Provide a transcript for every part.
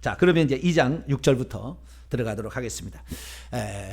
자, 그러면 이제 2장 6절부터 들어가도록 하겠습니다.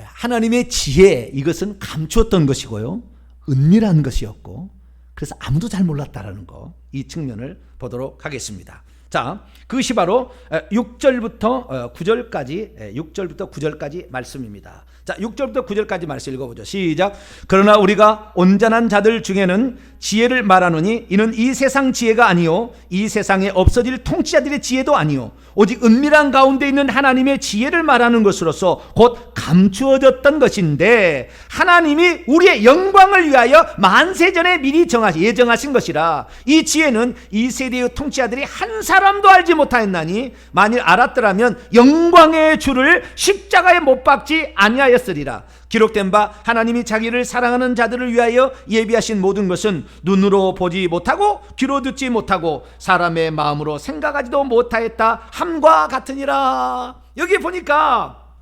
하나님의 지혜, 이것은 감추었던 것이고요, 은밀한 것이었고, 그래서 아무도 잘 몰랐다라는 거, 이 측면을 보도록 하겠습니다. 자, 그것이 바로 6절부터 9절까지 6절부터 9절까지 말씀입니다. 자, 6절부터 9절까지 말씀 읽어보죠. 시작. 그러나 우리가 온전한 자들 중에는 지혜를 말하노니 이는 이 세상 지혜가 아니요 이 세상에 없어질 통치자들의 지혜도 아니요 오직 은밀한 가운데 있는 하나님의 지혜를 말하는 것으로서 곧 감추어졌던 것인데 하나님이 우리의 영광을 위하여 만세전에 미리 예정하신 것이라. 이 지혜는 이 세대의 통치자들이 한 사람도 알지 못하였나니 만일 알았더라면 영광의 주를 십자가에 못 박지 아니하였으리라. 기록된 바 하나님이 자기를 사랑하는 자들을 위하여 예비하신 모든 것은 눈으로 보지 못하고 귀로 듣지 못하고 사람의 마음으로 생각하지도 못하였다 함과 같으니라. 여기 보니까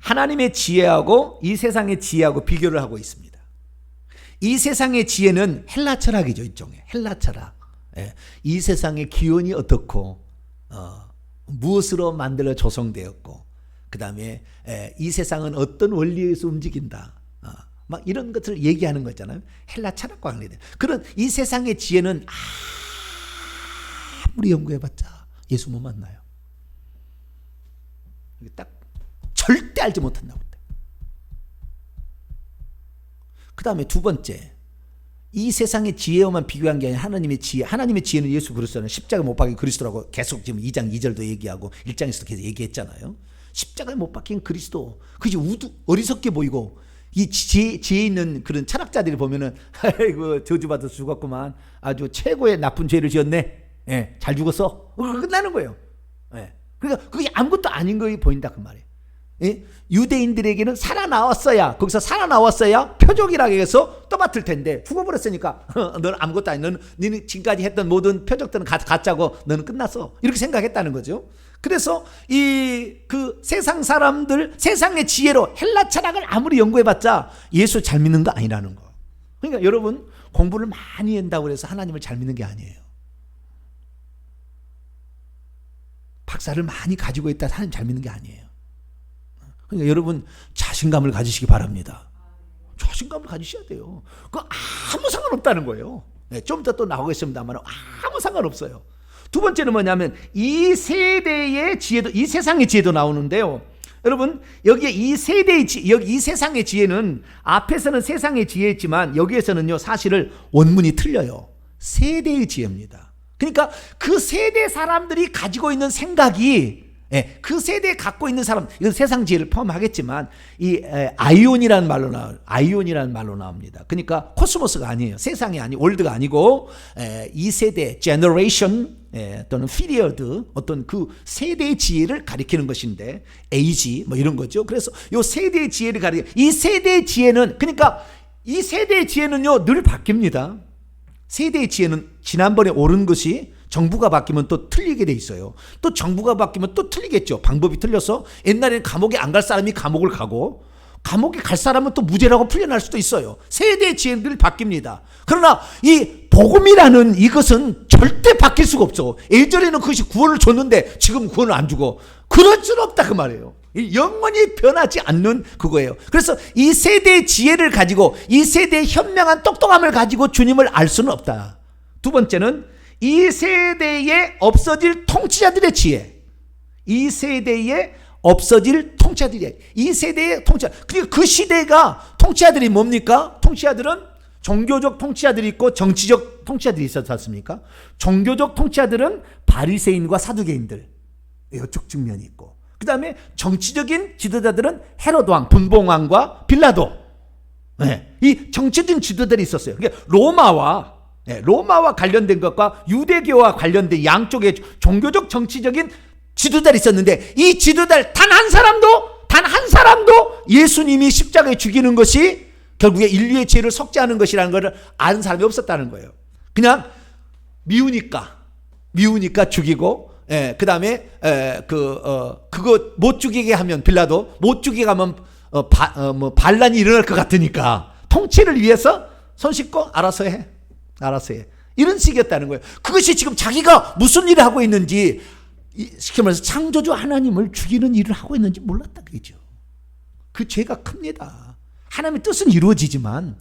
하나님의 지혜하고 이 세상의 지혜하고 비교를 하고 있습니다. 이 세상의 지혜는 헬라 철학이죠. 일종의 헬라 철학. 이 세상의 기원이 어떻고 무엇으로 만들어 조성되었고, 그 다음에 이 세상은 어떤 원리에서 움직인다, 막 이런 것을 얘기하는 거잖아요. 헬라 철학과 관련된 그런 이 세상의 지혜는 아무리 연구해봤자 예수 못 만나요. 이게 딱 절대 알지 못한다고. 그 다음에 두 번째, 이 세상의 지혜와만 비교한 게 아니라 하나님의 지혜. 하나님의 지혜는 예수 그리스도는 십자가 못 박힌 그리스도라고 계속 지금 2장 2절도 얘기하고 1장에서도 계속 얘기했잖아요. 십자가에 못 박힌 그리스도. 그게 어리석게 보이고, 이 지혜 있는 그런 철학자들이 보면은 아이고 저주받아서 죽었구만, 아주 최고의 나쁜 죄를 지었네, 잘 죽었어, 끝나는 거예요. 그러니까 그게 아무것도 아닌 거에 보인다 그 말이에요. 유대인들에게는 살아나왔어야, 거기서 살아나왔어야 표적이라고 해서 떠맡을 텐데 죽어버렸으니까 너는 아무것도 아니, 너는 지금까지 했던 모든 표적들은 가짜고 너는 끝났어, 이렇게 생각했다는 거죠. 그래서 그 세상 사람들, 세상의 지혜로 헬라 철학을 아무리 연구해봤자 예수 잘 믿는 거 아니라는 거. 그러니까 여러분, 공부를 많이 한다고 해서 하나님을 잘 믿는 게 아니에요. 박사를 많이 가지고 있다 하나님 잘 믿는 게 아니에요. 그러니까 여러분, 자신감을 가지시기 바랍니다. 자신감을 가지셔야 돼요. 그거 아무 상관없다는 거예요. 좀 이따 또 나오겠습니다만 아무 상관없어요. 두 번째는 뭐냐면 이 세대의 지혜도, 이 세상의 지혜도 나오는데요. 여러분, 여기에 이 세대의 여기 이 세상의 지혜는 앞에서는 세상의 지혜지만 여기에서는요 사실을 원문이 틀려요. 세대의 지혜입니다. 그러니까 그 세대 사람들이 가지고 있는 생각이, 그 세대에 갖고 있는 사람, 이건 세상 지혜를 포함하겠지만 이 아이온이라는 말로 나옵니다. 그러니까 코스모스가 아니에요. 세상이 아니, 월드가 아니고 이 세대, 제너레이션 또는 피리어드, 어떤 그 세대의 지혜를 가리키는 것인데, 에이지 뭐 이런 거죠. 그래서 이 세대의 지혜를 이 세대의 지혜는, 그러니까 이 세대의 지혜는요 늘 바뀝니다. 세대의 지혜는 지난번에 옳은 것이 정부가 바뀌면 또 틀리게 돼 있어요. 또 정부가 바뀌면 또 틀리겠죠. 방법이 틀려서 옛날에는 감옥에 안 갈 사람이 감옥을 가고, 감옥에 갈 사람은 또 무죄라고 풀려날 수도 있어요. 세대의 지혜들이 바뀝니다. 그러나 이 복음이라는 이것은 절대 바뀔 수가 없어. 예전에는 그것이 구원을 줬는데 지금 구원을 안 주고, 그럴 수는 없다 그 말이에요. 영원히 변하지 않는 그거예요. 그래서 이 세대의 지혜를 가지고, 이 세대의 현명한 똑똑함을 가지고 주님을 알 수는 없다. 두 번째는 이 세대에 없어질 통치자들의 지혜. 이 세대에 없어질 통치자들이, 이 세대의 통치자. 그리고 그 시대가 통치자들이 뭡니까? 통치자들은 종교적 통치자들이 있고 정치적 통치자들이 있었지 않습니까? 종교적 통치자들은 바리새인과 사두개인들, 이쪽 측면이 있고, 그 다음에 정치적인 지도자들은 헤롯 왕, 분봉왕과 빌라도, 이 정치적인 지도자들이 있었어요. 그러니까 로마와 관련된 것과 유대교와 관련된 양쪽의 종교적 정치적인 지도자들이 있었는데, 이 지도자들 단 한 사람도 예수님이 십자가에 죽이는 것이 결국에 인류의 죄를 속죄하는 것이라는 것을 아는 사람이 없었다는 거예요. 그냥 미우니까 죽이고, 그 다음에 그거 못 죽이게 하면, 빌라도 못 죽이게 하면 반란이 일어날 것 같으니까 통치를 위해서 손 씻고 알아서 해. 이런 식이었다는 거예요. 그것이 지금 자기가 무슨 일을 하고 있는지 쉽게 말해서 창조주 하나님을 죽이는 일을 하고 있는지 몰랐다 그러죠. 그 죄가 큽니다. 하나님의 뜻은 이루어지지만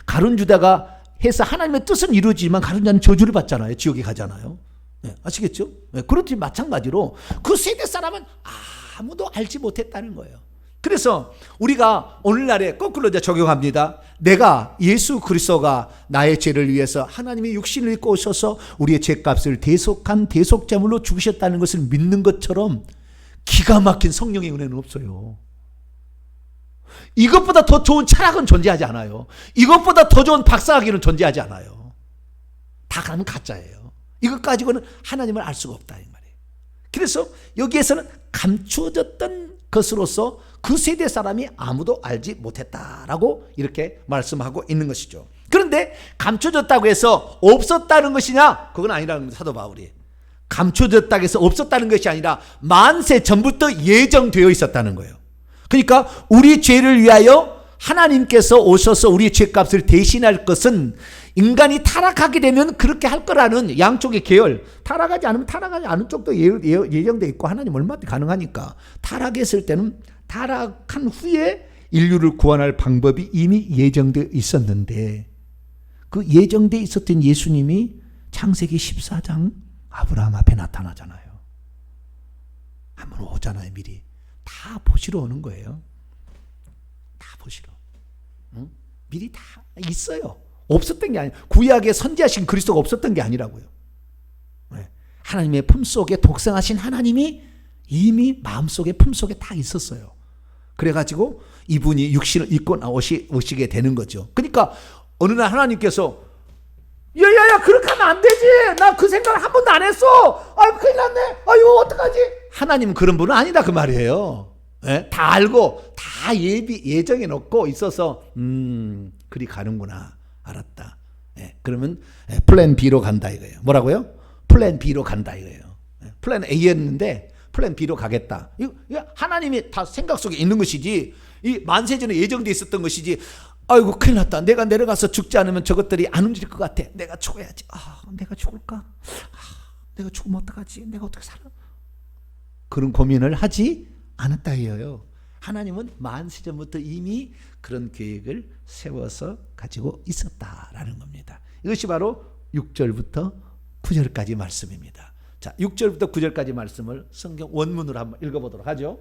가룟 유다가 해서 하나님의 뜻은 이루어지지만 가룟 유다는 저주를 받잖아요. 지옥에 가잖아요. 아시겠죠? 그렇듯이 마찬가지로 그 세대 사람은 아무도 알지 못했다는 거예요. 그래서 우리가 오늘날에 거꾸로 이제 적용합니다. 내가 예수 그리스도가 나의 죄를 위해서 하나님이 육신을 입고 오셔서 우리의 죄값을 대속한 대속제물로 죽으셨다는 것을 믿는 것처럼 기가 막힌 성령의 은혜는 없어요. 이것보다 더 좋은 철학은 존재하지 않아요. 이것보다 더 좋은 박사학위는 존재하지 않아요. 다 가면 가짜예요. 이것 가지고는 하나님을 알 수가 없다 이 말이에요. 그래서 여기에서는 감추어졌던 것으로서 그 세대 사람이 아무도 알지 못했다라고 이렇게 말씀하고 있는 것이죠. 그런데 감춰졌다고 해서 없었다는 것이냐? 그건 아니라는 겁니다. 사도 바울이. 감춰졌다고 해서 없었다는 것이 아니라 만세 전부터 예정되어 있었다는 거예요. 그러니까 우리 죄를 위하여 하나님께서 오셔서 우리의 죄값을 대신할 것은 인간이 타락하게 되면 그렇게 할 거라는 양쪽의 계열, 타락하지 않으면 타락하지 않은 쪽도 예정되어 있고 하나님 얼마든지 가능하니까 타락했을 때는 타락한 후에 인류를 구원할 방법이 이미 예정되어 있었는데 그 예정되어 있었던 예수님이 창세기 14장 아브라함 앞에 나타나잖아요. 한번 오잖아요. 미리 다 보시러 오는 거예요. 다 보시러. 응? 미리 다 있어요. 없었던 게 아니에요. 구약에 선지하신 그리스도가 없었던 게 아니라고요. 네. 하나님의 품속에 독생하신 하나님이 이미 마음속에 품속에 다 있었어요. 그래가지고 이분이 육신을 입고 오시게 되는 거죠. 그러니까 어느 날 하나님께서 야야야 그렇게 하면 안 되지. 나 그 생각을 한 번도 안 했어. 아유 큰일 났네. 아유 어떡하지. 하나님은 그런 분은 아니다 그 말이에요. 네? 다 알고 다 예정해 놓고 있어서 그리 가는구나. 알았다. 네, 그러면 플랜 B로 간다 이거예요. 뭐라고요? 플랜 B로 간다 이거예요. 플랜 A였는데 플랜 B로 가겠다. 이거 하나님이 다 생각 속에 있는 것이지 이 만세전에 예정돼 있었던 것이지. 아이고 큰일 났다. 내가 내려가서 죽지 않으면 저것들이 안 움직일 것 같아. 내가 죽어야지. 내가 죽을까? 내가 죽으면 어떡하지? 내가 어떻게 살아? 그런 고민을 하지 않았다 해요. 하나님은 만세전부터 이미 그런 계획을 세워서 가지고 있었다라는 겁니다. 이것이 바로 6절부터 9절까지 말씀입니다. 자, 6절부터 9절까지 말씀을 성경 원문으로 한번 읽어보도록 하죠.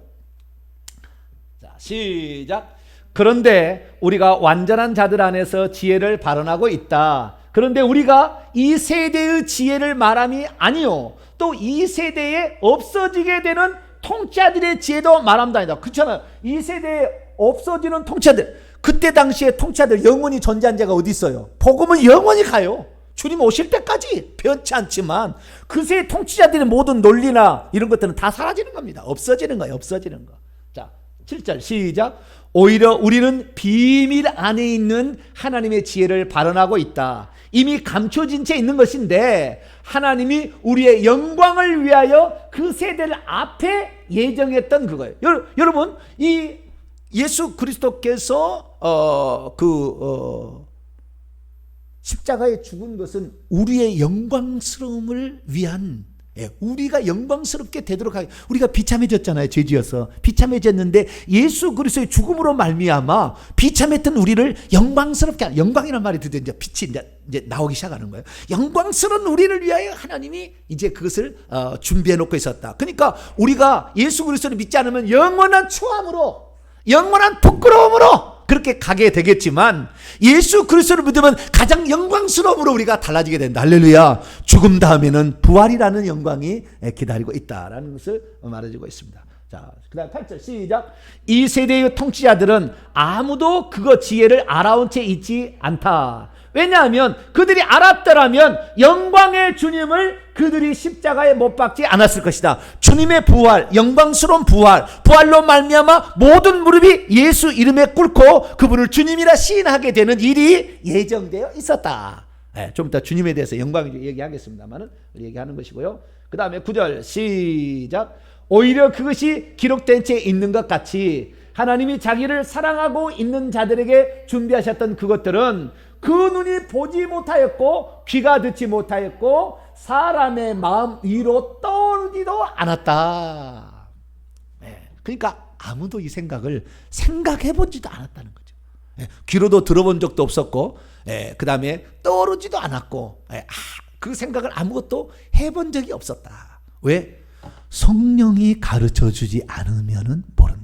자, 시작. 그런데 우리가 완전한 자들 안에서 지혜를 발언하고 있다. 그런데 우리가 이 세대의 지혜를 말함이 아니요 또 이 세대에 없어지게 되는 통치자들의 지혜도 말함도 아니다. 그렇잖아요. 이 세대에 없어지는 통치자들, 그때 당시에 통치자들 영원히 존재한 자가 어디 있어요? 복음은 영원히 가요. 주님 오실 때까지 변치 않지만 그새 통치자들의 모든 논리나 이런 것들은 다 사라지는 겁니다. 없어지는 거예요. 없어지는 거. 자, 7절 시작. 오히려 우리는 비밀 안에 있는 하나님의 지혜를 발언하고 있다. 이미 감춰진 채 있는 것인데 하나님이 우리의 영광을 위하여 그 세대를 앞에 예정했던 그거예요. 여러분 이 예수 그리스도께서 십자가에 죽은 것은 우리의 영광스러움을 위한, 우리가 영광스럽게 되도록 하게. 우리가 비참해졌잖아요. 죄지어서 비참해졌는데 예수 그리스도의 죽음으로 말미암아 비참했던 우리를 영광스럽게 하는, 영광이란 말이 드디어 이제 빛이 이제 나오기 시작하는 거예요. 영광스러운 우리를 위하여 하나님이 이제 그것을 준비해 놓고 있었다. 그러니까 우리가 예수 그리스도를 믿지 않으면 영원한 추함으로, 영원한 부끄러움으로 그렇게 가게 되겠지만 예수 그리스도를 믿으면 가장 영광스러움으로 우리가 달라지게 된다. 할렐루야. 죽음 다음에는 부활이라는 영광이 기다리고 있다라는 것을 말해주고 있습니다. 자, 그 다음 8절 시작. 이 세대의 통치자들은 아무도 그거 지혜를 알아온 채 있지 않다. 왜냐하면 그들이 알았더라면 영광의 주님을 그들이 십자가에 못 박지 않았을 것이다. 주님의 부활, 영광스러운 부활로 말미암아 모든 무릎이 예수 이름에 꿇고 그분을 주님이라 시인하게 되는 일이 예정되어 있었다. 좀 이따 주님에 대해서 영광을 얘기하겠습니다만은 얘기하는 것이고요. 그 다음에 9절 시작. 오히려 그것이 기록된 채 있는 것 같이 하나님이 자기를 사랑하고 있는 자들에게 준비하셨던 그것들은 그 눈이 보지 못하였고 귀가 듣지 못하였고 사람의 마음 위로 떠오르지도 않았다. 그러니까 아무도 이 생각을 생각해 보지도 않았다는 거죠. 귀로도 들어본 적도 없었고, 그 다음에 떠오르지도 않았고, 그 생각을 아무것도 해본 적이 없었다. 왜? 성령이 가르쳐 주지 않으면 모른다.